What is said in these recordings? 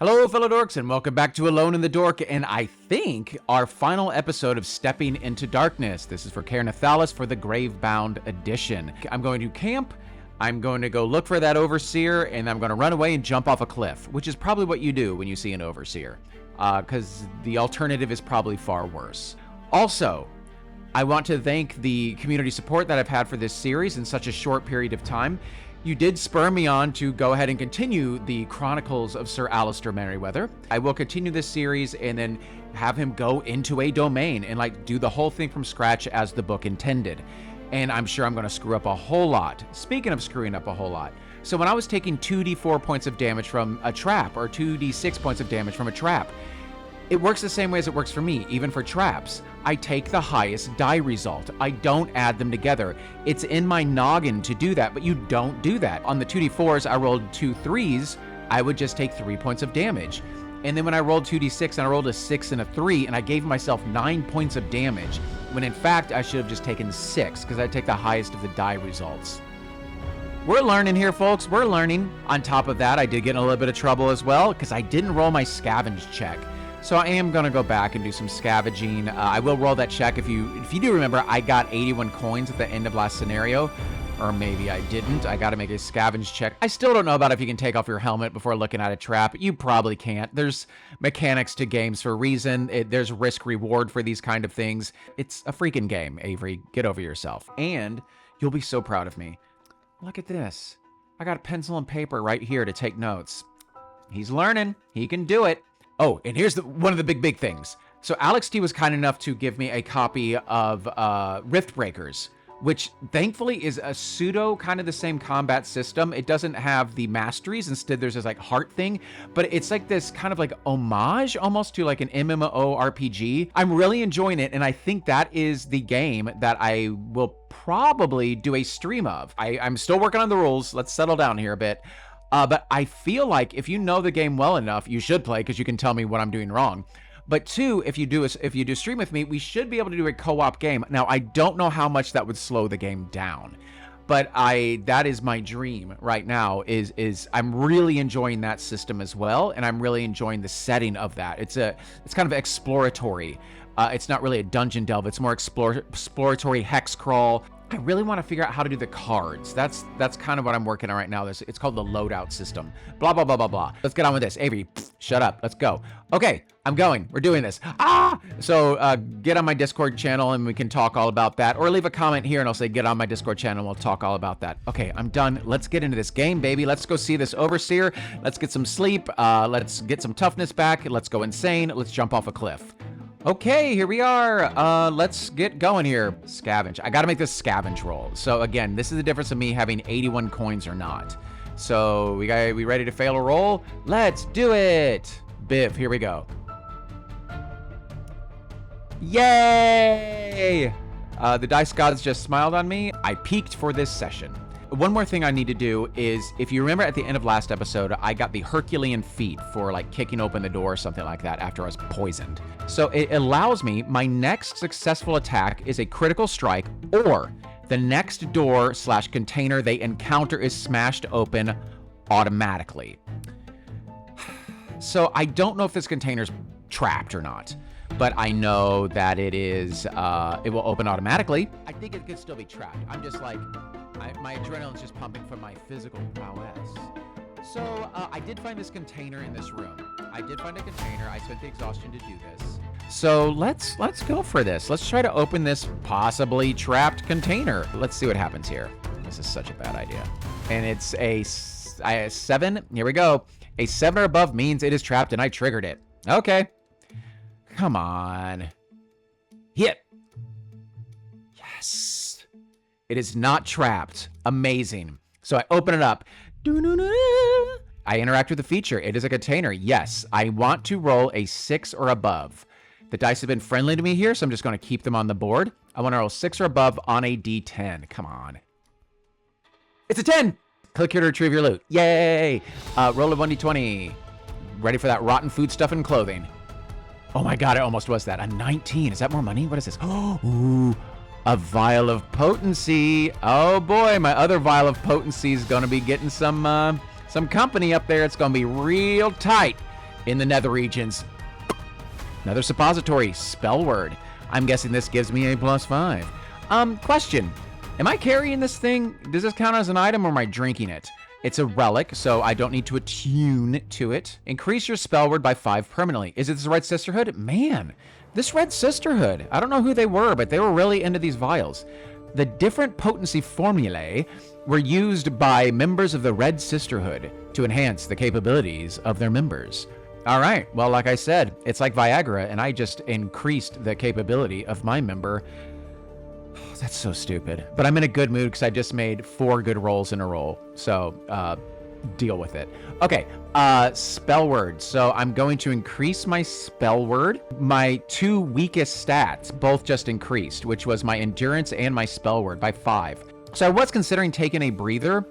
Hello, fellow dorks, and welcome back to Alone in the Dork, and I think our final episode of Stepping into Darkness. This is for Ker Nethalas for the Gravebound edition. I'm going to camp, I'm going to go look for that overseer, and I'm going to run away and jump off a cliff, which is probably what you do when you see an overseer, because the alternative is probably far worse. Also, I want to thank the community support that I've had for this series in such a short period of time. You did spur me on to go ahead and continue the Chronicles of Sir Alistair Merryweather. I will continue this series and then have him go into a domain and do the whole thing from scratch as the book intended. And I'm sure I'm going to screw up a whole lot. Speaking of screwing up a whole lot. So when I was taking 2d4 points of damage from a trap or 2d6 points of damage from a trap, it works the same way as it works for me, even for traps. I take the highest die result. I don't add them together. It's in my noggin to do that, but you don't do that. On the 2d4s, I rolled 2 3s. I would just take 3 points of damage. And then when I rolled 2d6 and I rolled a 6 and a 3, and I gave myself 9 points of damage, when in fact I should have just taken 6, because I'd take the highest of the die results. We're learning here, folks. We're learning. On top of that, I did get in a little bit of trouble as well, because I didn't roll my scavenge check. So I am going to go back and do some scavenging. I will roll that check. If you do remember, I got 81 coins at the end of last scenario. Or maybe I didn't. I got to make a scavenge check. I still don't know about if you can take off your helmet before looking at a trap. You probably can't. There's mechanics to games for a reason. There's risk reward for these kind of things. It's a freaking game, Avery. Get over yourself. And you'll be so proud of me. Look at this. I got a pencil and paper right here to take notes. He's learning. He can do it. Oh, and here's one of the big things. So Alex T was kind enough to give me a copy of Rift Breakers, which thankfully is a pseudo kind of the same combat system. It doesn't have the masteries. Instead, there's this heart thing, but it's this kind of homage almost to an MMO RPG. I'm really enjoying it, and I think that is the game that I will probably do a stream of. I'm still working on the rules. Let's settle down here a bit. But I feel like if you know the game well enough, you should play, because you can tell me what I'm doing wrong. But two, if you do stream with me, we should be able to do a co-op game. Now, I don't know how much that would slow the game down, but that is my dream right now. Is I'm really enjoying that system as well, and I'm really enjoying the setting of that. It's kind of exploratory. It's not really a dungeon delve. It's more exploratory hex crawl. I really want to figure out how to do the cards. That's kind of what I'm working on right now. It's called the loadout system. Blah, blah, blah, blah, blah. Let's get on with this. Avery, shut up. Let's go. Okay, I'm going. We're doing this. So get on my Discord channel and we can talk all about that. Or leave a comment here and I'll say get on my Discord channel and we'll talk all about that. Okay, I'm done. Let's get into this game, baby. Let's go see this overseer. Let's get some sleep. Let's get some toughness back. Let's go insane. Let's jump off a cliff. Okay, here we are. Let's get going here. Scavenge. I gotta make this scavenge roll. So again, this is the difference of me having 81 coins or not. So we ready to fail a roll? Let's do it. Biv, here we go. Yay! The dice gods just smiled on me. I peaked for this session. One more thing I need to do is, if you remember at the end of last episode, I got the Herculean feat for kicking open the door or something like that after I was poisoned. So it allows me, my next successful attack is a critical strike, or the next door/container they encounter is smashed open automatically. So I don't know if this container's trapped or not, but I know that it is, it will open automatically. I think it could still be trapped. I'm just my adrenaline's just pumping from my physical prowess. So I did find this container in this room. I did find a container. I spent the exhaustion to do this. So let's go for this. Let's try to open this possibly trapped container. Let's see what happens here. This is such a bad idea. And it's a 7. Here we go. A 7 or above means it is trapped, and I triggered it. Okay. Come on. Hit. Yes. It is not trapped. Amazing. So I open it up. I interact with the feature. It is a container. Yes, I want to roll a 6 or above. The dice have been friendly to me here, so I'm just going to keep them on the board. I want to roll 6 or above on a D10. Come on. It's a 10. Click here to retrieve your loot. Yay. Roll a 1d20. Ready for that rotten food stuff and clothing. Oh my God, it almost was that. A 19. Is that more money? What is this? Oh, ooh. A vial of potency. Oh boy, my other vial of potency is going to be getting some company up there. It's going to be real tight. in the nether regions. Another suppository, spell word. I'm guessing this gives me a +5. Question. Am I carrying this thing? Does this count as an item or am I drinking it? It's a relic, so I don't need to attune to it. Increase your spell word by 5 permanently. Is it this Red Sisterhood? Man, this Red Sisterhood. I don't know who they were, but they were really into these vials. The different potency formulae were used by members of the Red Sisterhood to enhance the capabilities of their members. All right, well, like I said, it's like Viagra, and I just increased the capability of my member. Oh, that's so stupid. But I'm in a good mood because I just made 4 good rolls in a row. So, deal with it. Okay, spell word. So I'm going to increase my spell word. My 2 weakest stats both just increased, which was my endurance and my spell word by 5. So I was considering taking a breather,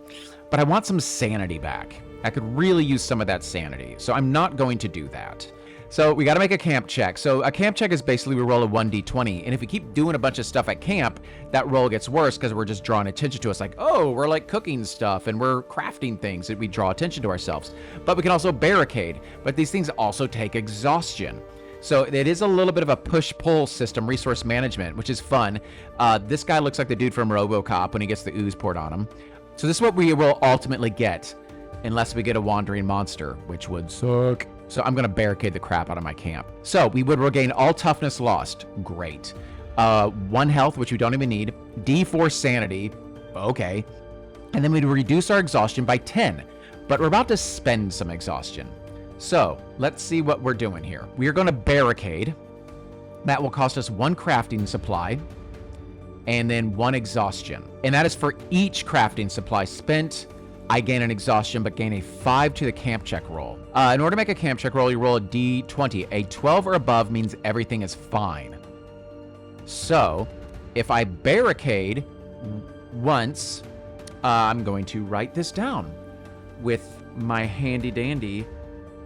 but I want some sanity back. I could really use some of that sanity, so I'm not going to do that. So we got to make a camp check. So a camp check is basically we roll a 1d20, and if we keep doing a bunch of stuff at camp, that roll gets worse because we're just drawing attention to us. Like, oh, we're like cooking stuff and we're crafting things, and we draw attention to ourselves. But we can also barricade. But these things also take exhaustion. So it is a little bit of a push-pull system, resource management, which is fun. This guy looks like the dude from RoboCop when he gets the ooze poured on him. So this is what we will ultimately get, unless we get a wandering monster, which would suck. So I'm going to barricade the crap out of my camp. So we would regain all toughness lost. Great. 1 health, which we don't even need. D4 sanity. Okay. And then we'd reduce our exhaustion by 10. But we're about to spend some exhaustion. So let's see what we're doing here. We are going to barricade. That will cost us 1 crafting supply and then 1 exhaustion. And that is for each crafting supply spent. I gain an exhaustion, but gain a 5 to the camp check roll. In order to make a camp check roll, you roll a d20. A 12 or above means everything is fine. So if I barricade once, I'm going to write this down with my handy dandy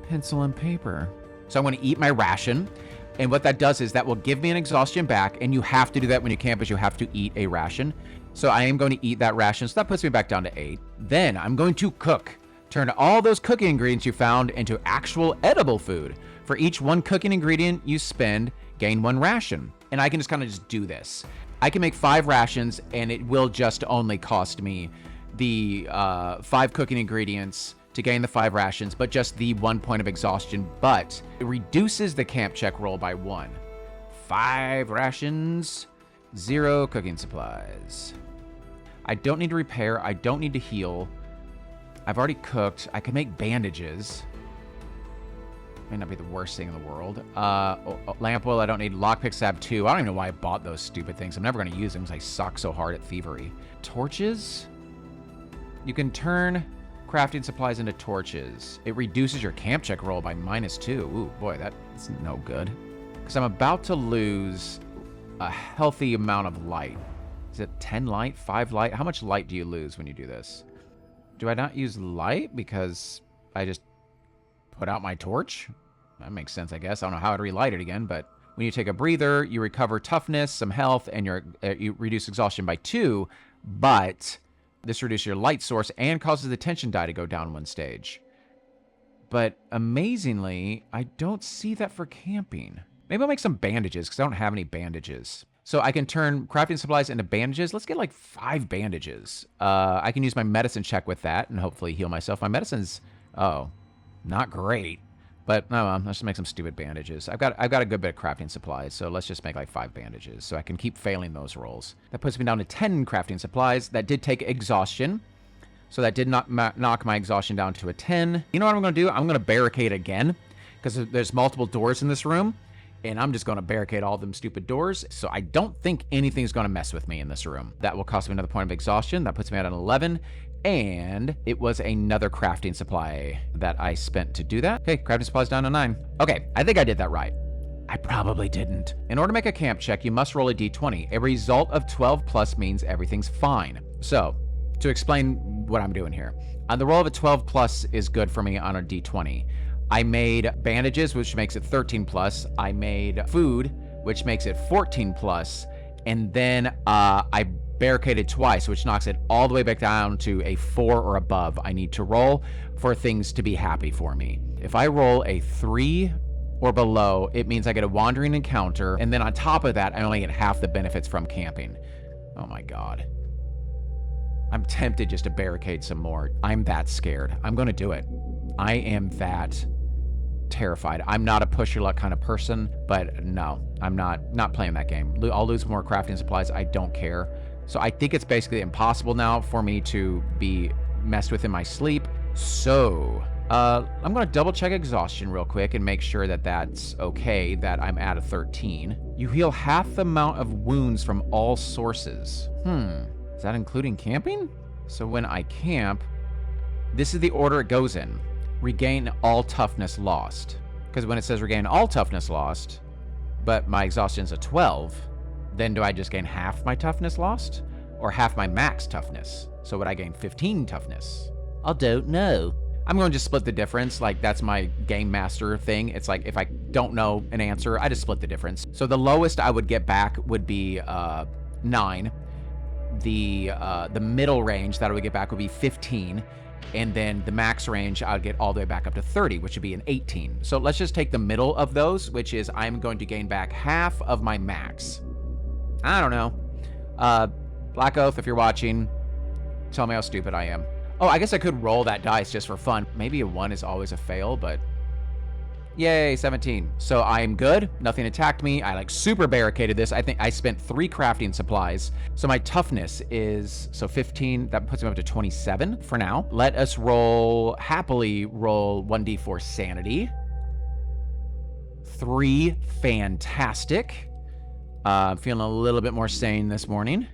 pencil and paper. So I'm going to eat my ration. And what that does is that will give me an exhaustion back. And you have to do that when you camp, is you have to eat a ration. So I am going to eat that ration. So that puts me back down to 8. Then I'm going to cook. Turn all those cooking ingredients you found into actual edible food. For each 1 cooking ingredient you spend, gain 1 ration. And I can just kind of just do this. I can make 5 rations and it will just only cost me the 5 cooking ingredients to gain the 5 rations, but just the 1 point of exhaustion. But it reduces the camp check roll by 1. 5 rations, 0 cooking supplies. I don't need to repair. I don't need to heal. I've already cooked. I can make bandages. May not be the worst thing in the world. Lamp oil, I don't need. Lockpicks, I have 2. I don't even know why I bought those stupid things. I'm never going to use them because I suck so hard at thievery. Torches? You can turn crafting supplies into torches. It reduces your camp check roll by -2. Ooh, boy, that's no good. Because I'm about to lose a healthy amount of light. Is it 10 light, 5 light? How much light do you lose when you do this? Do I not use light because I just put out my torch? That makes sense, I guess. I don't know how I'd relight it again, but when you take a breather, you recover toughness, some health, and you reduce exhaustion by 2, but this reduces your light source and causes the tension die to go down 1 stage. But amazingly, I don't see that for camping. Maybe I'll make some bandages because I don't have any bandages. So I can turn crafting supplies into bandages. Let's get like 5 bandages. I can use my medicine check with that and hopefully heal myself. My medicine's, not great. But let's just make some stupid bandages. I've got a good bit of crafting supplies, so let's just make like 5 bandages so I can keep failing those rolls. That puts me down to 10 crafting supplies. That did take exhaustion. So that did not knock my exhaustion down to a 10. You know what I'm going to do? I'm going to barricade again because there's multiple doors in this room. And I'm just going to barricade all them stupid doors. So I don't think anything's going to mess with me in this room. That will cost me another point of exhaustion. That puts me at an 11. And it was another crafting supply that I spent to do that. Okay, crafting supplies down to 9. Okay, I think I did that right. I probably didn't. In order to make a camp check, you must roll a d20. A result of 12 plus means everything's fine. So, to explain what I'm doing here. The roll of a 12 plus is good for me on a d20. I made bandages, which makes it 13 plus. I made food, which makes it 14 plus. And then I barricaded twice, which knocks it all the way back down to a 4 or above. I need to roll for things to be happy for me. If I roll a 3 or below, it means I get a wandering encounter, and then on top of that, I only get half the benefits from camping. Oh my God. I'm tempted just to barricade some more. I'm that scared. I'm gonna do it. I am that terrified. I'm not a push your luck kind of person, but no, I'm not playing that game. I'll lose more crafting supplies. I don't care. So I think it's basically impossible now for me to be messed with in my sleep. So I'm gonna double check exhaustion real quick and make sure that that's okay, that I'm at a 13. You heal half the amount of wounds from all sources. Is that including camping? So when I camp, this is the order it goes in. Regain all toughness lost. Because when it says regain all toughness lost, but my exhaustion's a 12, then do I just gain half my toughness lost? Or half my max toughness? So would I gain 15 toughness? I don't know. I'm going to just split the difference. Like, that's my game master thing. It's like, if I don't know an answer, I just split the difference. So the lowest I would get back would be 9. The middle range that I would get back would be 15. And then the max range, I would get all the way back up to 30, which would be an 18. So let's just take the middle of those, which is I'm going to gain back half of my max. I don't know. Black Oath, if you're watching, tell me how stupid I am. Oh, I guess I could roll that dice just for fun. Maybe a 1 is always a fail, but yay, 17. So I'm good. Nothing attacked me. I like super barricaded this. I think I spent 3 crafting supplies. So my toughness is, so 15, that puts me up to 27 for now. Let us happily roll 1d4 sanity. 3, fantastic. Feeling a little bit more sane this morning.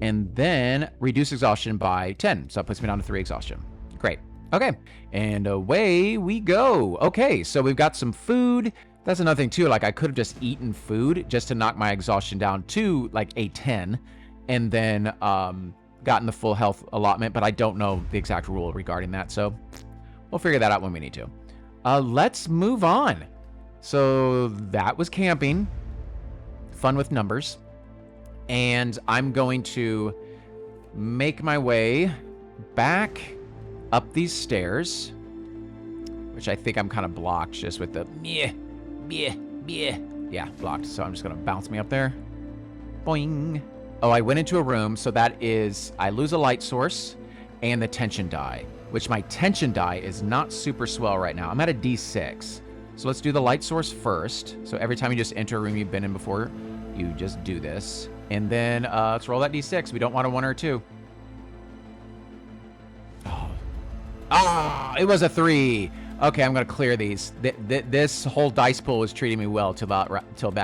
And then reduce exhaustion by 10. So it puts me down to 3 exhaustion. Great. Okay, and away we go. Okay, so we've got some food. That's another thing too, like I could have just eaten food just to knock my exhaustion down to like a 10 and then gotten the full health allotment, but I don't know the exact rule regarding that, so we'll figure that out when we need to. Let's move on. So that was camping, fun with numbers, and I'm going to make my way back up these stairs, which I think I'm kind of blocked just with the yeah, blocked. So I'm just gonna bounce me up there. Boing. Oh, I went into a room, so that is, I lose a light source and the tension die, which my tension die is not super swell right now. I'm at a D6. So let's do the light source first. So every time you just enter a room you've been in before, you just do this. And then let's roll that D6. We don't want a 1 or 2. Ah, it was a 3. Okay, I'm gonna clear these. This whole dice pool was treating me well till that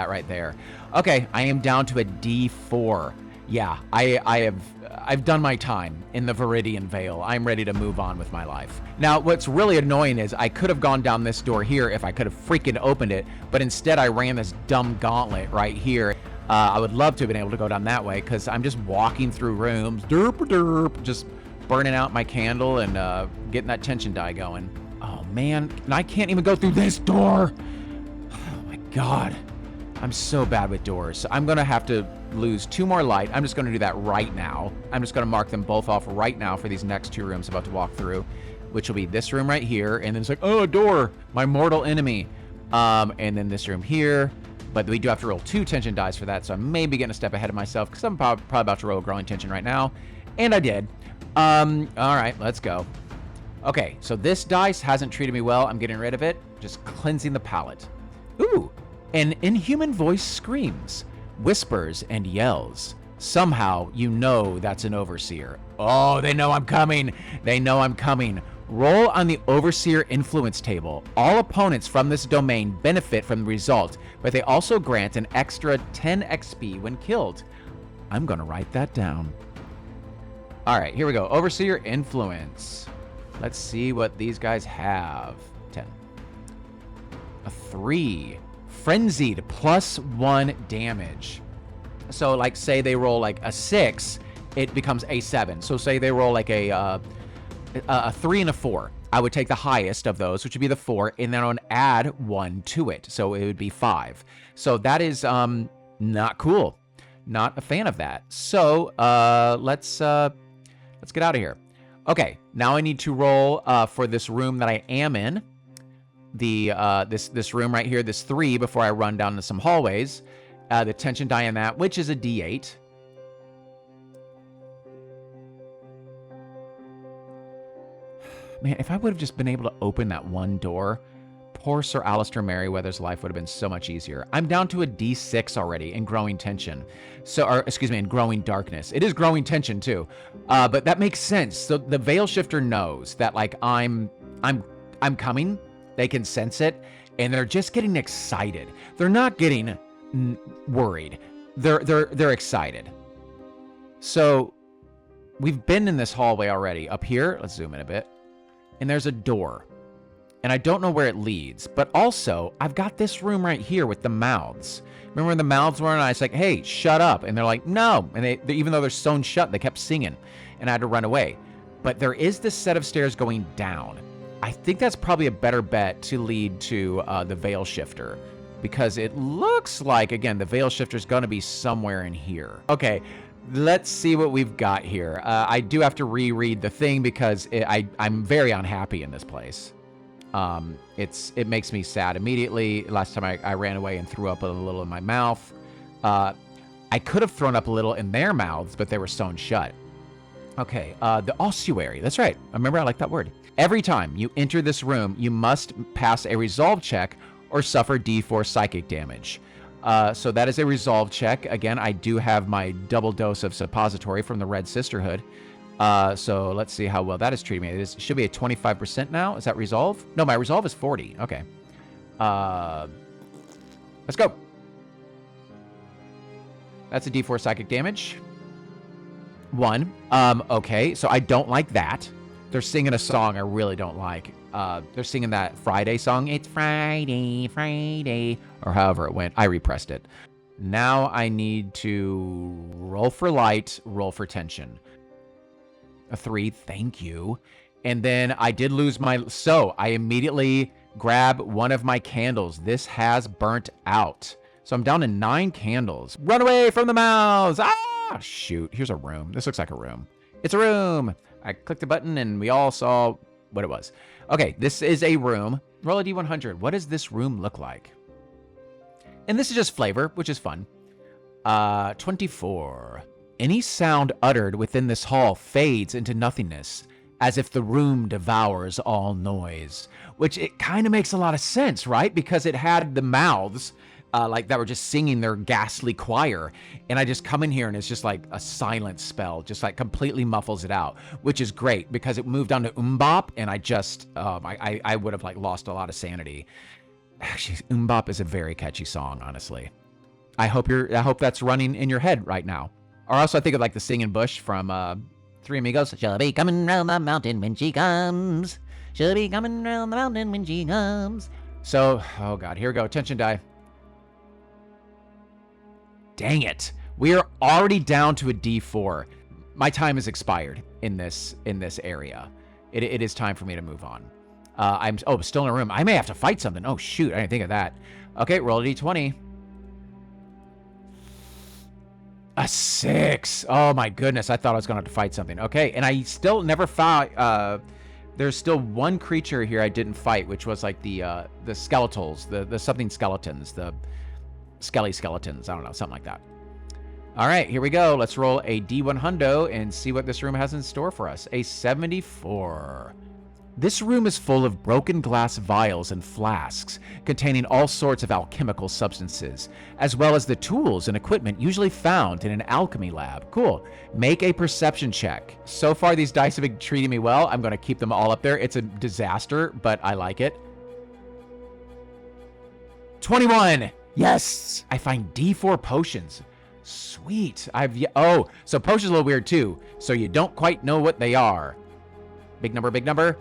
right there. Okay, I am down to a D4. Yeah, I've done my time in the Viridian Vale. I'm ready to move on with my life. Now, what's really annoying is I could have gone down this door here if I could have freaking opened it, but instead I ran this dumb gauntlet right here. I would love to have been able to go down that way because I'm just walking through rooms, derp, just burning out my candle and getting that tension die going. Oh man, and I can't even go through this door. Oh my God, I'm so bad with doors. So I'm gonna have to lose 2 more light. I'm just gonna do that right now. I'm just gonna mark them both off right now for these next 2 rooms I'm about to walk through, which will be this room right here, and then it's like, oh, a door, my mortal enemy. And then this room here, but we do have to roll 2 tension dice for that, so I'm maybe getting a step ahead of myself because I'm probably about to roll growing tension right now, and I did. All right, let's go. Okay, so this dice hasn't treated me well. I'm getting rid of it. Just cleansing the palate. Ooh, an inhuman voice screams, whispers, and yells. Somehow, you know that's an overseer. Oh, they know I'm coming. They know I'm coming. Roll on the overseer influence table. All opponents from this domain benefit from the result, but they also grant an extra 10 XP when killed. I'm gonna write that down. All right, here we go. Overseer influence. Let's see what these guys have. 10. A 3. Frenzied, +1 damage. So like say they roll like a 6, it becomes a 7. So say they roll like a 3 and a 4. I would take the highest of those, which would be the 4, and then I would add 1 to it. So it would be 5. So that is not cool. Not a fan of that. So let's get out of here. Okay, now I need to roll for this room that I am in. this room right here, this 3, before I run down to some hallways. The tension die in that, which is a D8. Man, if I would have just been able to open that one door, poor Sir Alistair Merryweather's life would have been so much easier. I'm down to a D6 already in growing tension. Or excuse me, in growing darkness. It is growing tension too, but that makes sense. So the Veil Shifter knows that like I'm coming. They can sense it, and they're just getting excited. They're not getting worried. They're excited. So we've been in this hallway already. Up here, let's zoom in a bit. And there's a door. And I don't know where it leads. But also, I've got this room right here with the mouths. Remember when the mouths were, and I was like, hey, shut up. And they're like, no. And they even though they're sewn shut, they kept singing. And I had to run away. But there is this set of stairs going down. I think that's probably a better bet to lead to the Veil Shifter. Because it looks like, again, the Veil Shifter is going to be somewhere in here. Okay. Let's see what we've got here. I do have to reread the thing because I'm very unhappy in this place. It makes me sad immediately. Last time I ran away and threw up a little in my mouth. I could have thrown up a little in their mouths, but they were sewn shut. Okay, the ossuary. That's right. Remember, I like that word. Every time you enter this room, you must pass a resolve check or suffer D4 psychic damage. So that is a resolve check. Again, I do have my double dose of suppository from the Red Sisterhood. So let's see how well that is treating me. It should be a 25% now. Is that resolve? No, my resolve is 40. Okay. Let's go. That's a D4 psychic damage. 1. Okay, so I don't like that. They're singing a song I really don't like. They're singing that Friday song. It's Friday, Friday, or however it went. I repressed it. Now I need to roll for light, roll for tension. A 3, thank you. And then I did lose so I immediately grab one of my candles. This has burnt out. So I'm down to 9 candles. Run away from the mouths. Ah, shoot. Here's a room. This looks like a room. It's a room. I clicked the button and we all saw what it was. Okay, this is a room. Roll a D100. What does this room look like? And this is just flavor, which is fun. 24. Any sound uttered within this hall fades into nothingness, as if the room devours all noise. Which it kind of makes a lot of sense, right? Because it had the mouths like that were just singing their ghastly choir. And I just come in here and it's just like a silent spell, just like completely muffles it out, which is great because it moved on to Umbop and I just, I would have like lost a lot of sanity. Actually, Umbop is a very catchy song, honestly. I hope that's running in your head right now. Or also I think of like the singing bush from Three Amigos. She'll be coming round the mountain when she comes. She'll be coming round the mountain when she comes. So, oh God, here we go. Tension die. Dang it. We are already down to a D4. My time has expired in this area. It is time for me to move on. I'm still in a room. I may have to fight something. Oh shoot, I didn't think of that. Okay, roll a D20. A 6. Oh my goodness, I thought I was gonna have to fight something. Okay, and I still never found there's still one creature here I didn't fight, which was like the skeletals, the something skeletons, the skelly skeletons. I don't know, something like that. All right, here we go. Let's roll a D100 and see what this room has in store for us. A 74. This room is full of broken glass vials and flasks containing all sorts of alchemical substances, as well as the tools and equipment usually found in an alchemy lab. Cool. Make a perception check. So far, these dice have been treating me well. I'm going to keep them all up there. It's a disaster, but I like it. 21. Yes. I find D4 potions. Sweet. So potions are a little weird too. So you don't quite know what they are. Big number, big number.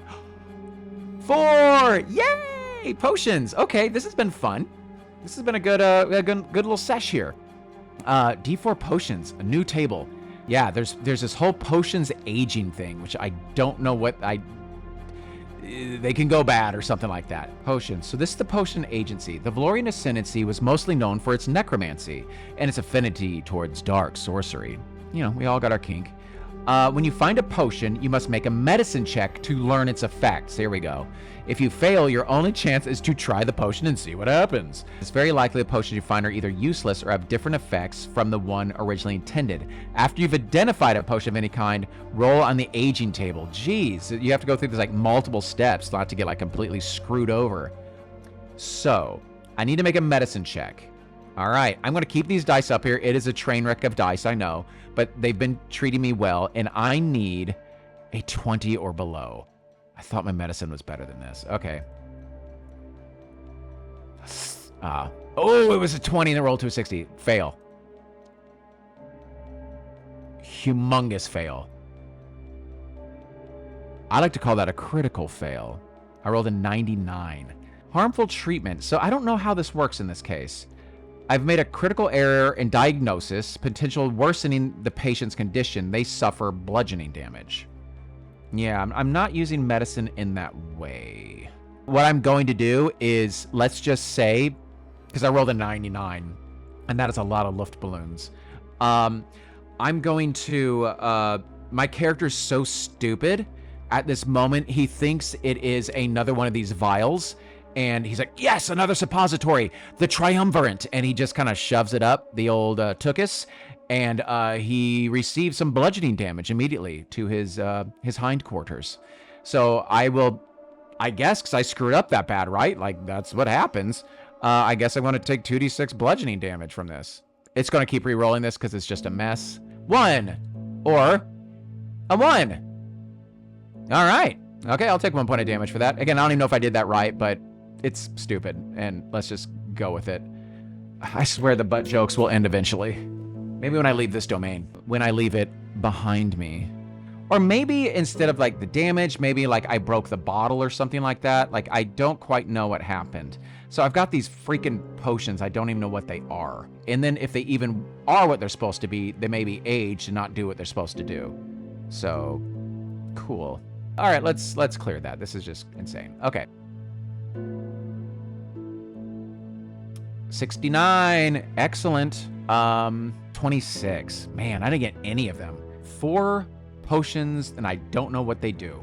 4! Yay! Potions. Okay, this has been fun. This has been a good little sesh here. D4 potions, a new table. Yeah, there's this whole potions aging thing, which I don't know what they can go bad or something like that. Potions. So this is the potion agency. The Valorian Ascendancy was mostly known for its necromancy and its affinity towards dark sorcery. You know, we all got our kink. When you find a potion, you must make a medicine check to learn its effects. Here we go. If you fail, your only chance is to try the potion and see what happens. It's very likely the potions you find are either useless or have different effects from the one originally intended. After you've identified a potion of any kind, roll on the aging table. Jeez, you have to go through this like multiple steps not to get like completely screwed over. So, I need to make a medicine check. All right, I'm going to keep these dice up here. It is a train wreck of dice, I know, but they've been treating me well, and I need a 20 or below. I thought my medicine was better than this. Okay. Oh, it was a 20 and it rolled to a 60. Fail. Humongous fail. I like to call that a critical fail. I rolled a 99. Harmful treatment. So I don't know how this works in this case. I've made a critical error in diagnosis, potential worsening the patient's condition. They suffer bludgeoning damage. Yeah, I'm not using medicine in that way. What I'm going to do is, let's just say, because I rolled a 99, and that is a lot of Luftballons. I'm going to, my character's so stupid. At this moment, he thinks it is another one of these vials, and he's like, yes, another suppository, the triumvirate. And he just kind of shoves it up, the old tuchus, and he receives some bludgeoning damage immediately to his hindquarters. So I guess, because I screwed up that bad, right? Like, that's what happens. I guess I'm going to take 2d6 bludgeoning damage from this. It's going to keep re-rolling this because it's just a mess. 1 or a 1. All right. Okay, I'll take 1 point of damage for that. Again, I don't even know if I did that right, but it's stupid, and let's just go with it. I swear the butt jokes will end eventually. Maybe when I leave this domain, when I leave it behind me. Or maybe instead of like the damage, maybe like I broke the bottle or something like that. Like, I don't quite know what happened. So I've got these freaking potions. I don't even know what they are. And then if they even are what they're supposed to be, they may be aged and not do what they're supposed to do. So, cool. All right, let's clear that. This is just insane. Okay. 69. Excellent. 26. Man, I didn't get any of them. 4 potions, and I don't know what they do.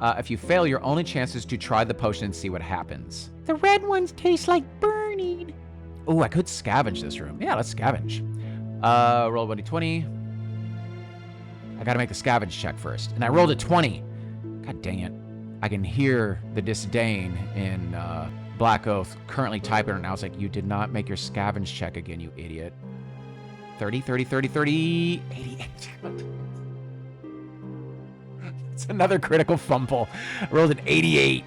If you fail, your only chance is to try the potion and see what happens. The red ones taste like burning. Oh, I could scavenge this room. Yeah, let's scavenge. Roll 1d20. I gotta make the scavenge check first. And I rolled a 20. God dang it. I can hear the disdain in Black Oath currently typing it now. It's like, you did not make your scavenge check again, you idiot. 30, 30, 30, 30, 88. It's another critical fumble. I rolled an 88.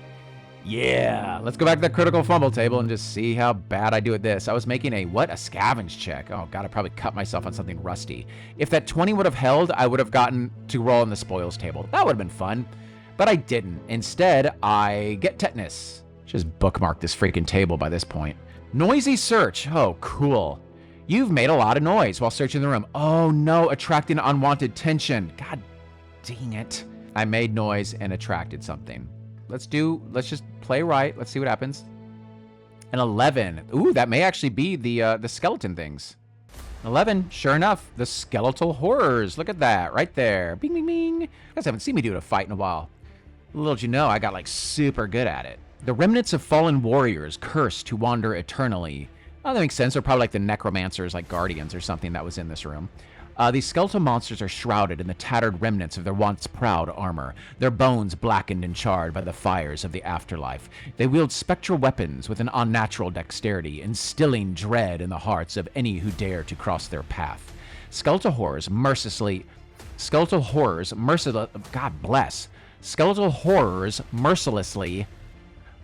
Yeah. Let's go back to the critical fumble table and just see how bad I do at this. I was making a scavenge check. Oh, God, I probably cut myself on something rusty. If that 20 would have held, I would have gotten to roll on the spoils table. That would have been fun. But I didn't. Instead, I get tetanus. Just bookmark this freaking table by this point. Noisy search. Oh, cool. You've made a lot of noise while searching the room. Oh, no. Attracting unwanted tension. God dang it. I made noise and attracted something. Let's just play right. Let's see what happens. An 11. Ooh, that may actually be the skeleton things. 11, sure enough, the skeletal horrors. Look at that, right there. Bing, bing, bing. You guys haven't seen me do a fight in a while. Little did you know, I got like super good at it. The remnants of fallen warriors cursed to wander eternally. Oh, that makes sense. They're probably like the necromancers, like guardians or something that was in this room. These skeletal monsters are shrouded in the tattered remnants of their once proud armor, their bones blackened and charred by the fires of the afterlife. They wield spectral weapons with an unnatural dexterity, instilling dread in the hearts of any who dare to cross their path. Skeletal horrors mercilessly, God bless. Skeletal horrors mercilessly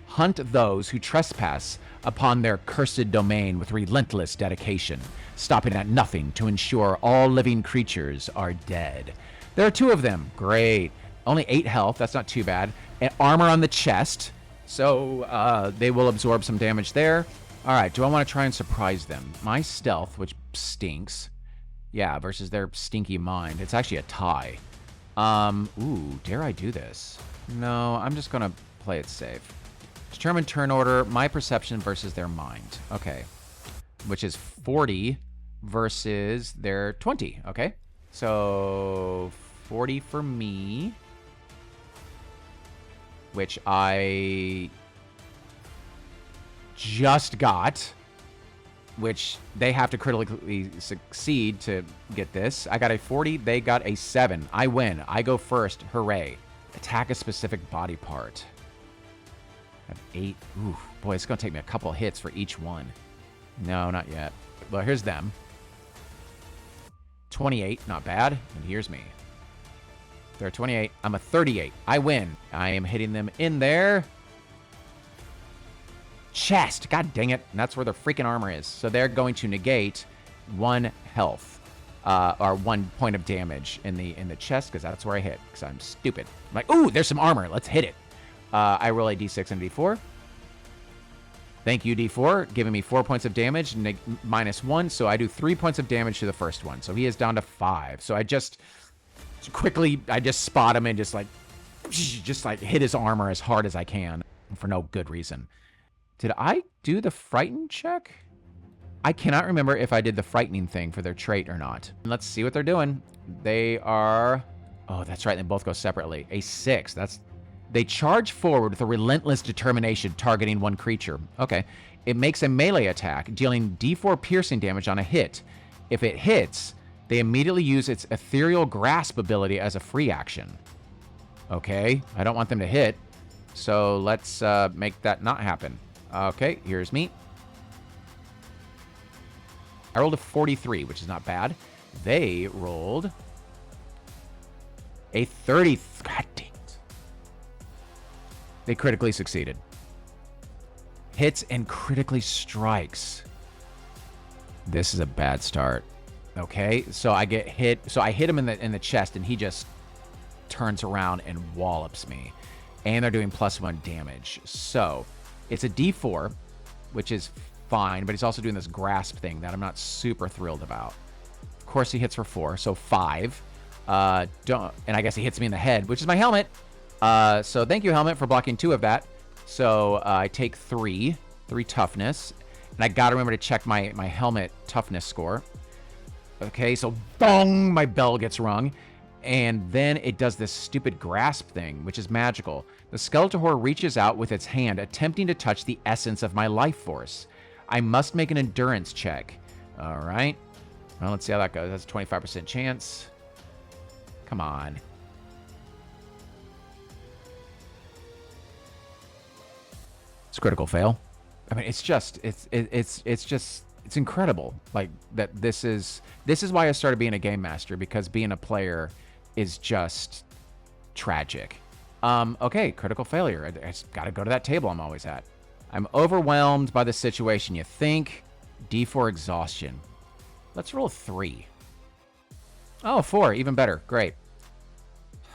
hunt those who trespass upon their cursed domain with relentless dedication, stopping at nothing to ensure all living creatures are dead. There are 2 of them. Great. Only 8 health. That's not too bad. And armor on the chest. So they will absorb some damage there. All right. Do I want to try and surprise them? My stealth, which stinks. Yeah, versus their stinky mind. It's actually a tie. Ooh, dare I do this? No, I'm just going to play it safe. Determine turn order, my perception versus their mind. Okay. Which is 40 versus their 20. Okay. So 40 for me, which I just got, which they have to critically succeed to get this. I got a 40. They got a 7. I win. I go first. Hooray. Attack a specific body part. I have 8. Ooh, boy, it's going to take me a couple hits for each one. No, not yet. Well, here's them. 28. Not bad. And here's me. They're 28. I'm a 38. I win. I am hitting them in their chest. God dang it. And that's where their freaking armor is. So they're going to negate 1 health. Or 1 point of damage in the chest, because that's where I hit, because I'm stupid. I'm like, ooh, there's some armor. Let's hit it. I roll a d6 and a d4. Thank you, d4, giving me 4 points of damage, -1, so I do 3 points of damage to the first one. So he is down to 5. So I just quickly, I just spot him and just like hit his armor as hard as I can for no good reason. Did I do the frighten check? I cannot remember if I did the frightening thing for their trait or not. Let's see what they're doing. They are... Oh, that's right. They both go separately. A 6. They charge forward with a relentless determination, targeting 1 creature. Okay. It makes a melee attack, dealing d4 piercing damage on a hit. If it hits, they immediately use its ethereal grasp ability as a free action. Okay. I don't want them to hit, so let's make that not happen. Okay. Here's me. I rolled a 43, which is not bad. They rolled a 30. God dang it. They critically succeeded. Hits and critically strikes. This is a bad start. Okay, so I get hit. So I hit him in the chest, and he just turns around and wallops me. And they're doing +1 damage. So it's a D4, which is fine, but he's also doing this grasp thing that I'm not super thrilled about. Of course, he hits for 4, so 5. And I guess he hits me in the head, which is my helmet. So thank you, helmet, for blocking 2 of that. So I take 3 toughness, and I gotta remember to check my helmet toughness score. Okay, so bong, my bell gets rung, and then it does this stupid grasp thing, which is magical. The Skeletor reaches out with its hand, attempting to touch the essence of my life force. I must make an endurance check. All right. Well, let's see how that goes. That's a 25% chance. Come on. It's a critical fail. I mean, it's incredible. Like that. This is why I started being a game master, because being a player is just tragic. Okay, critical failure. I just got to go to that table I'm always at. I'm overwhelmed by the situation. You think? D4 exhaustion. Let's roll 3. Oh, 4. Even better. Great.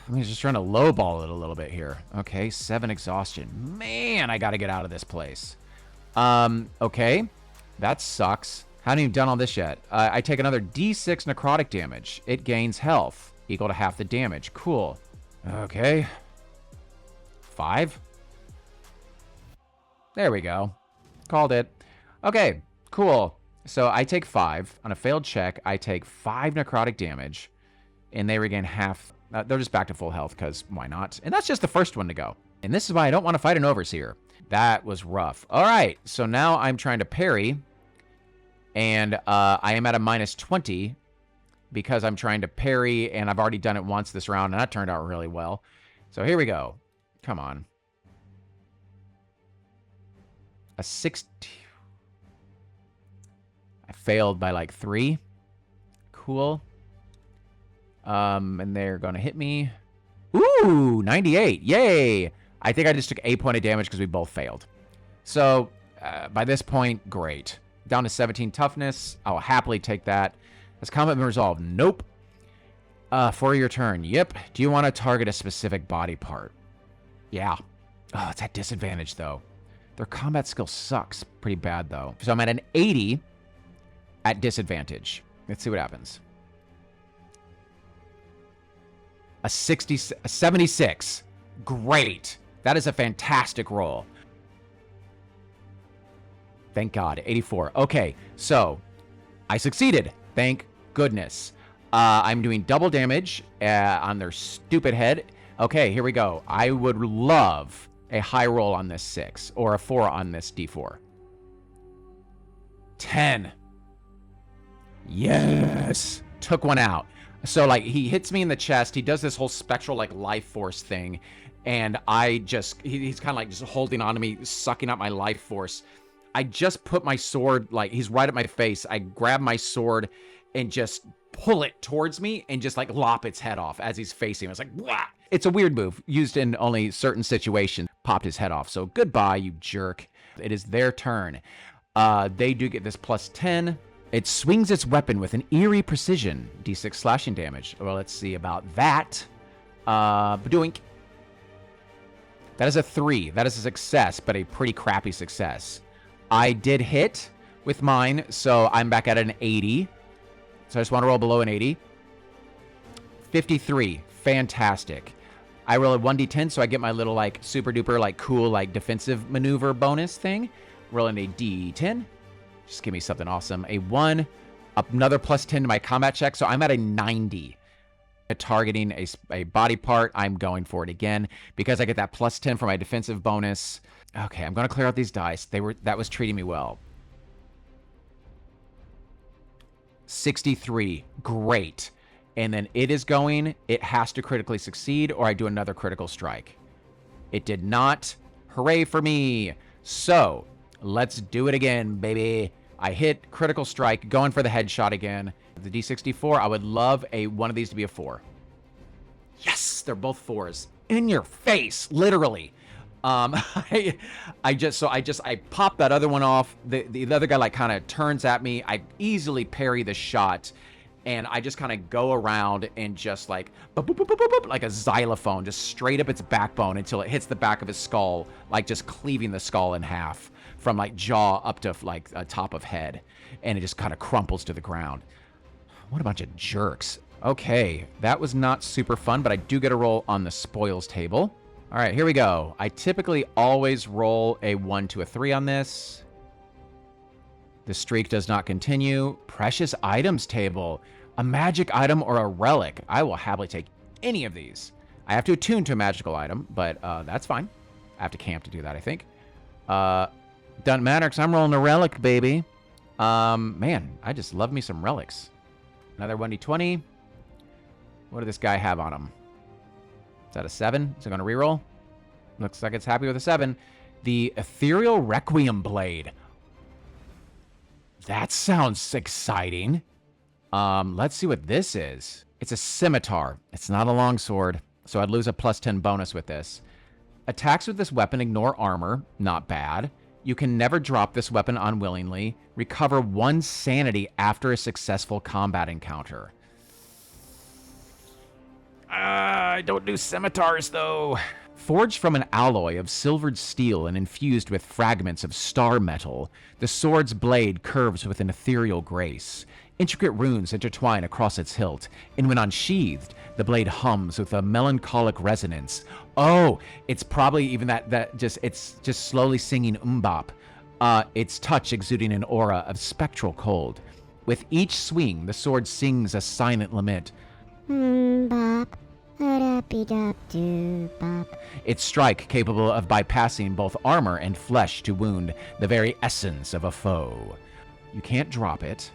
I'm just trying to lowball it a little bit here. Okay, 7 exhaustion. Man, I got to get out of this place. Okay. That sucks. Haven't even done all this yet. I take another D6 necrotic damage. It gains health, equal to half the damage. Cool. Okay. 5. There we go. Called it. Okay, cool. So I take 5. On a failed check, I take 5 necrotic damage, and they regain half. They're just back to full health, because why not? And that's just the first one to go. And this is why I don't want to fight an overseer. That was rough. All right, so now I'm trying to parry, and I am at a -20 because I'm trying to parry, and I've already done it once this round, and that turned out really well. So here we go. Come on. A 60. I failed by like 3. Cool. And they're going to hit me. Ooh, 98. Yay. I think I just took 8 point of damage because we both failed. So by this point, great. Down to 17 toughness. I'll happily take that. Has combat been resolved? Nope. For your turn. Yep. Do you want to target a specific body part? Yeah. Oh, it's at disadvantage, though. Their combat skill sucks pretty bad, though. So I'm at an 80 at disadvantage. Let's see what happens. A 76. Great. That is a fantastic roll. Thank God. 84. Okay, so I succeeded. Thank goodness. I'm doing double damage on their stupid head. Okay, here we go. I would love a high roll on this 6 or a 4 on this d4. 10. Yes. Took one out. So, like, he hits me in the chest. He does this whole spectral, like, life force thing. And I just, he's kind of like just holding on to me, sucking out my life force. I just put my sword, like, he's right at my face. I grab my sword and just pull it towards me and just, like, lop its head off as he's facing me. It's like, wah! It's a weird move, used in only certain situations. Popped his head off. So, goodbye, you jerk. It is their turn. They do get this plus 10. It swings its weapon with an eerie precision. D6 slashing damage. Well, let's see about that. Badoink. That is a 3. That is a success, but a pretty crappy success. I did hit with mine, so I'm back at an 80. So I just want to roll below an 80. 53. Fantastic. I roll a 1d10, so I get my little, like, super duper, like, cool, like, defensive maneuver bonus thing. Rolling a d10. Just give me something awesome. A 1. Another plus 10 to my combat check, so I'm at a 90. Targeting a body part, I'm going for it again because I get that plus 10 for my defensive bonus. Okay, I'm going to clear out these dice. That was treating me well. 63. Great. And then it has to critically succeed or I do another critical strike. It did not. Hooray for me. So, let's do it again, baby. I hit critical strike, going for the headshot again. The D64, I would love one of these to be a 4. Yes, they're both 4s. In your face, literally. I pop that other one off. The other guy, like, kind of turns at me. I easily parry the shot. And I just kind of go around and just, like, boop, boop, boop, boop, boop, like a xylophone, just straight up its backbone until it hits the back of his skull, like just cleaving the skull in half from, like, jaw up to, like, top of head. And it just kind of crumples to the ground. What a bunch of jerks. Okay, that was not super fun, but I do get a roll on the spoils table. All right, here we go. I typically always roll a 1 to a 3 on this. The streak does not continue. Precious items table. A magic item or a relic. I will happily take any of these. I have to attune to a magical item, but that's fine. I have to camp to do that, I think. Doesn't matter because I'm rolling a relic, baby. Man, I just love me some relics. Another 1d20. What does this guy have on him? Is that a 7? Is it going to reroll? Looks like it's happy with a 7. The Ethereal Requiem Blade. That sounds exciting. Let's see what this is. It's a scimitar. It's not a longsword, so I'd lose a plus 10 bonus with this. Attacks with this weapon ignore armor. Not bad. You can never drop this weapon unwillingly. Recover 1 sanity after a successful combat encounter. I don't do scimitars, though. Forged from an alloy of silvered steel and infused with fragments of star metal, the sword's blade curves with an ethereal grace. Intricate runes intertwine across its hilt, and when unsheathed, the blade hums with a melancholic resonance. Oh, it's probably even it's just slowly singing umbop. Its touch exuding an aura of spectral cold. With each swing, the sword sings a silent lament. Bop. Its strike capable of bypassing both armor and flesh to wound the very essence of a foe. You can't drop it,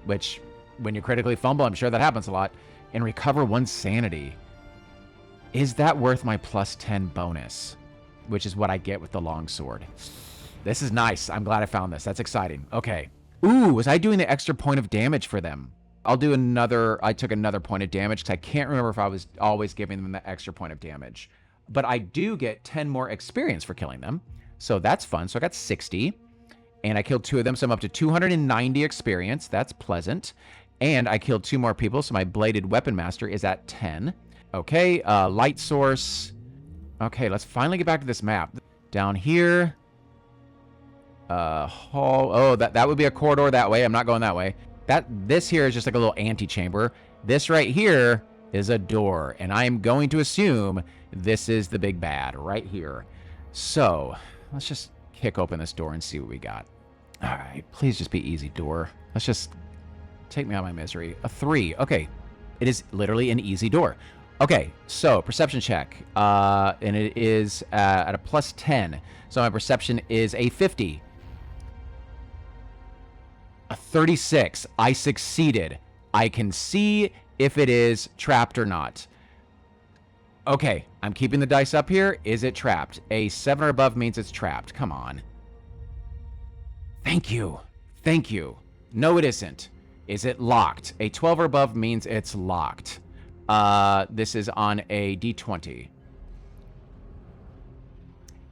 which, when you critically fumble, I'm sure that happens a lot, and recover 1 sanity. Is that worth my plus 10 bonus? Which is what I get with the longsword. This is nice. I'm glad I found this. That's exciting. Okay. Ooh, was I doing the extra point of damage for them? I took another point of damage because I can't remember if I was always giving them the extra point of damage. But I do get 10 more experience for killing them. So that's fun. So I got 60. And I killed 2 of them, so I'm up to 290 experience. That's pleasant. And I killed 2 more people, so my Bladed Weapon Master is at 10. Okay, light source. Okay, let's finally get back to this map. Down here. Hall. Oh, that would be a corridor that way. I'm not going that way. This here is just like a little antechamber. This right here is a door, and I'm going to assume this is the big bad right here. So let's just kick open this door and see what we got. All right, please just be easy, door. Let's just take me out of my misery. A 3. Okay, It is literally an easy door. Okay, so perception check. And it is at a plus 10. So my perception is a 50. A 36. I succeeded. I can see if it is trapped or not. Okay, I'm keeping the dice up here. Is it trapped? A 7 or above means it's trapped. Come on. Thank you. Thank you. No, it isn't. Is it locked? A 12 or above means it's locked. This is on a D20.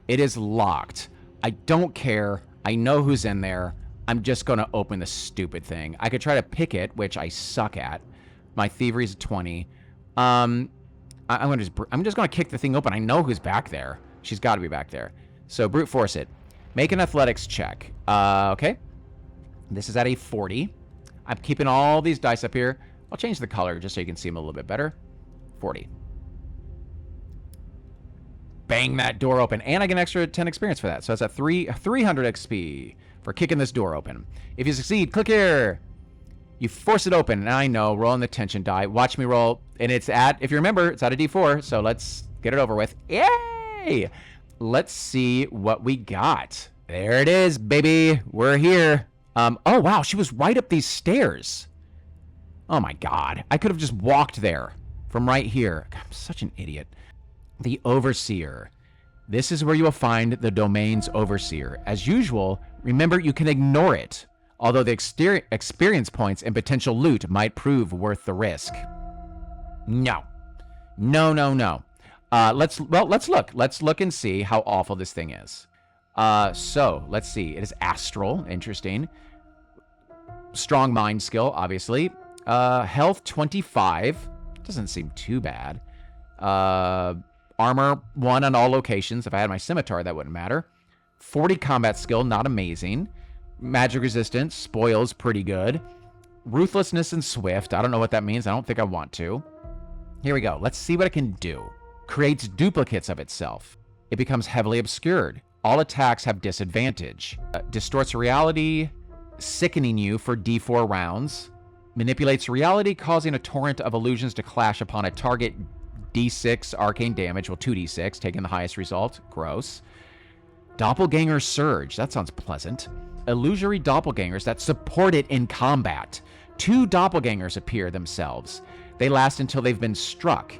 It is locked. I don't care. I know who's in there. I'm just going to open the stupid thing. I could try to pick it, which I suck at. My thievery is 20. I'm just going to kick the thing open. I know who's back there. She's got to be back there. So brute force it. Make an athletics check. Okay. This is at a 40. I'm keeping all these dice up here. I'll change the color just so you can see them a little bit better. 40. Bang that door open. And I get an extra 10 experience for that. So that's at 300 XP for kicking this door open. If you succeed, click here. You force it open. And I know, rolling the tension die. Watch me roll. And it's at, if you remember, it's at a D4. So let's get it over with. Yay! Let's see what we got. There it is, baby. We're here. Oh, wow. She was right up these stairs. Oh, my God. I could have just walked there from right here. God, I'm such an idiot. The Overseer. This is where you will find the domain's Overseer. As usual, remember you can ignore it, although the experience points and potential loot might prove worth the risk. No. No, no, no. Let's look. Let's look and see how awful this thing is. So, let's see. It is astral. Interesting. Strong mind skill, obviously. Health 25. Doesn't seem too bad. Armor 1 on all locations. If I had my scimitar, that wouldn't matter. 40 combat skill, not amazing. Magic resistance, spoils, pretty good. Ruthlessness and swift. I don't know what that means. I don't think I want to. Here we go. Let's see what it can do. Creates duplicates of itself. It becomes heavily obscured. All attacks have disadvantage. Distorts reality, sickening you for D4 rounds. Manipulates reality, causing a torrent of illusions to clash upon a target. D6 arcane damage, well, 2d6, taking the highest result. Gross. Doppelganger surge. That sounds pleasant. Illusory doppelgangers that support it in combat. 2 doppelgangers appear themselves. They last until they've been struck.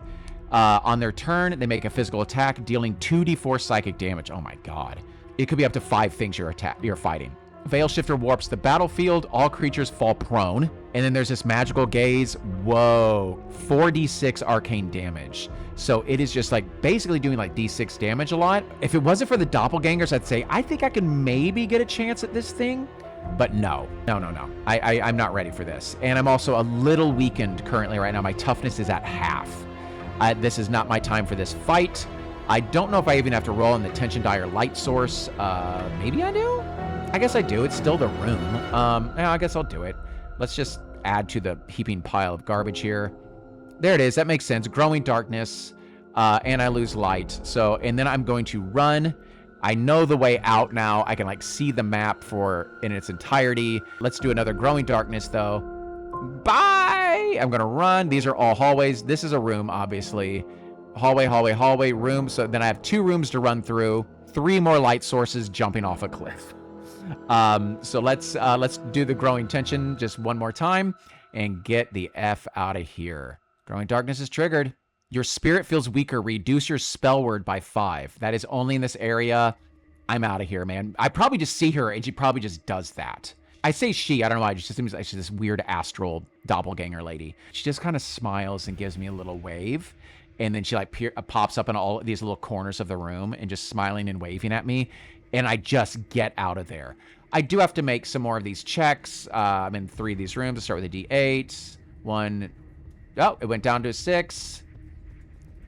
On their turn, they make a physical attack, dealing 2d4 psychic damage. Oh my God. It could be up to 5 things you're fighting. Veil Shifter warps the battlefield. All creatures fall prone. And then there's this magical gaze. Whoa. 4d6 arcane damage. So it is just like basically doing like d6 damage a lot. If it wasn't for the doppelgangers, I'd say, I think I can maybe get a chance at this thing. But no. I'm not ready for this. And I'm also a little weakened currently right now. My toughness is at half. This is not my time for this fight. I don't know if I even have to roll in the tension die or light source. Maybe I do? I guess I do. It's still the room. Yeah, I guess I'll do it. Let's just add to the heaping pile of garbage here. There it is. That makes sense. Growing darkness, and I lose light. So, and then I'm going to run. I know the way out now. I can like see the map in its entirety. Let's do another growing darkness though. Bye! I'm gonna run. These are all hallways. This is a room, obviously. Hallway, room. So then I have 2 rooms to run through. 3 more light sources jumping off a cliff. So let's do the growing tension just one more time and get the F out of here. Growing darkness is triggered. Your spirit feels weaker. Reduce your spell word by 5. That is only in this area. I'm out of here, man. I probably just see her and she probably just does that. I say she, I don't know why. It just seems like she's this weird astral doppelganger lady. She just kind of smiles and gives me a little wave. And then she like pops up in all these little corners of the room and just smiling and waving at me. And I just get out of there. I do have to make some more of these checks. I'm in 3 of these rooms. I'll start with a D8. 1. Oh, it went down to a 6.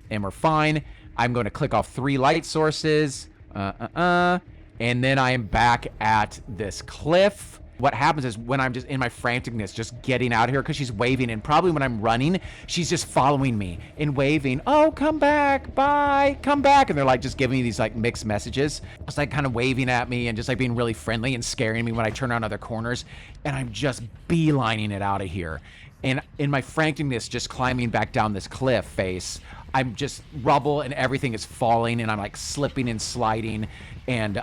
And we're fine. I'm going to click off 3 light sources. And then I am back at this cliff. What happens is when I'm just in my franticness, just getting out of here because she's waving, and probably when I'm running, she's just following me and waving. Oh, come back, bye, come back. And they're like just giving me these like mixed messages. It's like kind of waving at me and just like being really friendly and scaring me when I turn around other corners. And I'm just beelining it out of here. And in my franticness, just climbing back down this cliff face, I'm just rubble and everything is falling and I'm like slipping and sliding. And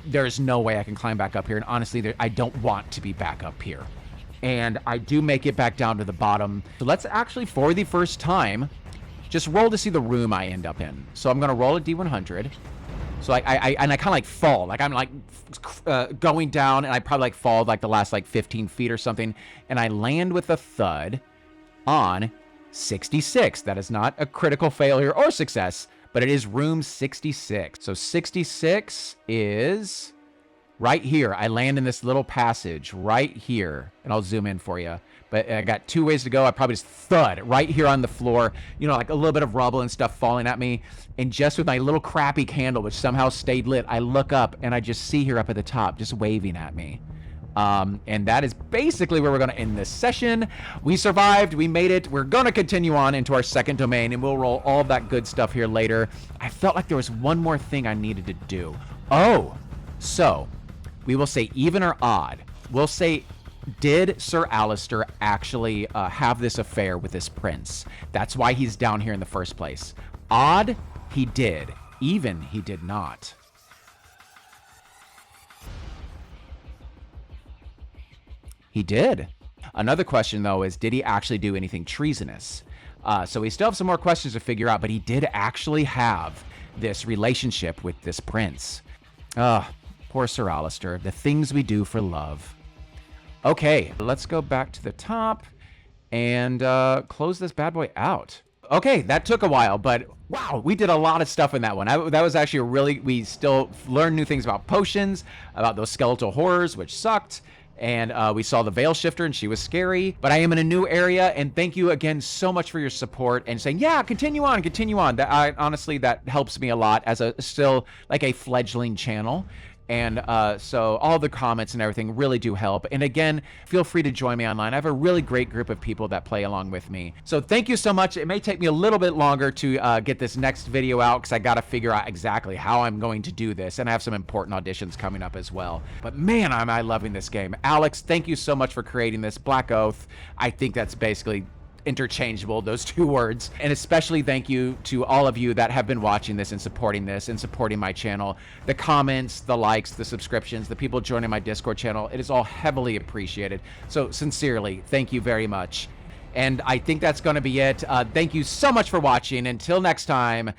there's no way I can climb back up here. And honestly, I don't want to be back up here. And I do make it back down to the bottom. So let's actually, for the first time, just roll to see the room I end up in. So I'm going to roll a D100. So I kind of like fall, like I'm like going down, and I probably like fall like the last like 15 feet or something, and I land with a thud on 66. That is not a critical failure or success, but it is room 66. So 66 is right here. I land in this little passage right here, and I'll zoom in for you. But I got 2 ways to go. I probably just thud right here on the floor, you know, like a little bit of rubble and stuff falling at me. And just with my little crappy candle, which somehow stayed lit, I look up and I just see her up at the top, just waving at me. And that is basically where we're going to end this session. We survived. We made it. We're going to continue on into our second domain, and we'll roll all of that good stuff here later. I felt like there was one more thing I needed to do. Oh, so we will say even or odd. We'll say, did Sir Alistair actually have this affair with this prince? That's why he's down here in the first place. Odd, he did. Even, he did not. He did. Another question, though, is did he actually do anything treasonous? So we still have some more questions to figure out, but he did actually have this relationship with this prince. Poor Sir Alistair. The things we do for love. Okay, let's go back to the top and close this bad boy out. Okay, that took a while, but wow, we did a lot of stuff in that one. That was actually we still learned new things about potions, about those skeletal horrors, which sucked. And we saw the Veil Shifter, and she was scary. But I am in a new area, and thank you again so much for your support and saying, yeah, continue on, continue on. Honestly, that helps me a lot as still like a fledgling channel. And so all the comments and everything really do help. And again, feel free to join me online. I have a really great group of people that play along with me. So thank you so much. It may take me a little bit longer to get this next video out because I got to figure out exactly how I'm going to do this. And I have some important auditions coming up as well. But man, am I loving this game. Alex, thank you so much for creating this. Black Oath, I think that's basically interchangeable, those two words. And especially thank you to all of you that have been watching this and supporting my channel. The comments, the likes, the subscriptions, the people joining my Discord channel, it is all heavily appreciated. So sincerely, thank you very much. And I think that's going to be it. Thank you so much for watching. Until next time,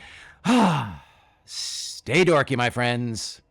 stay dorky, my friends.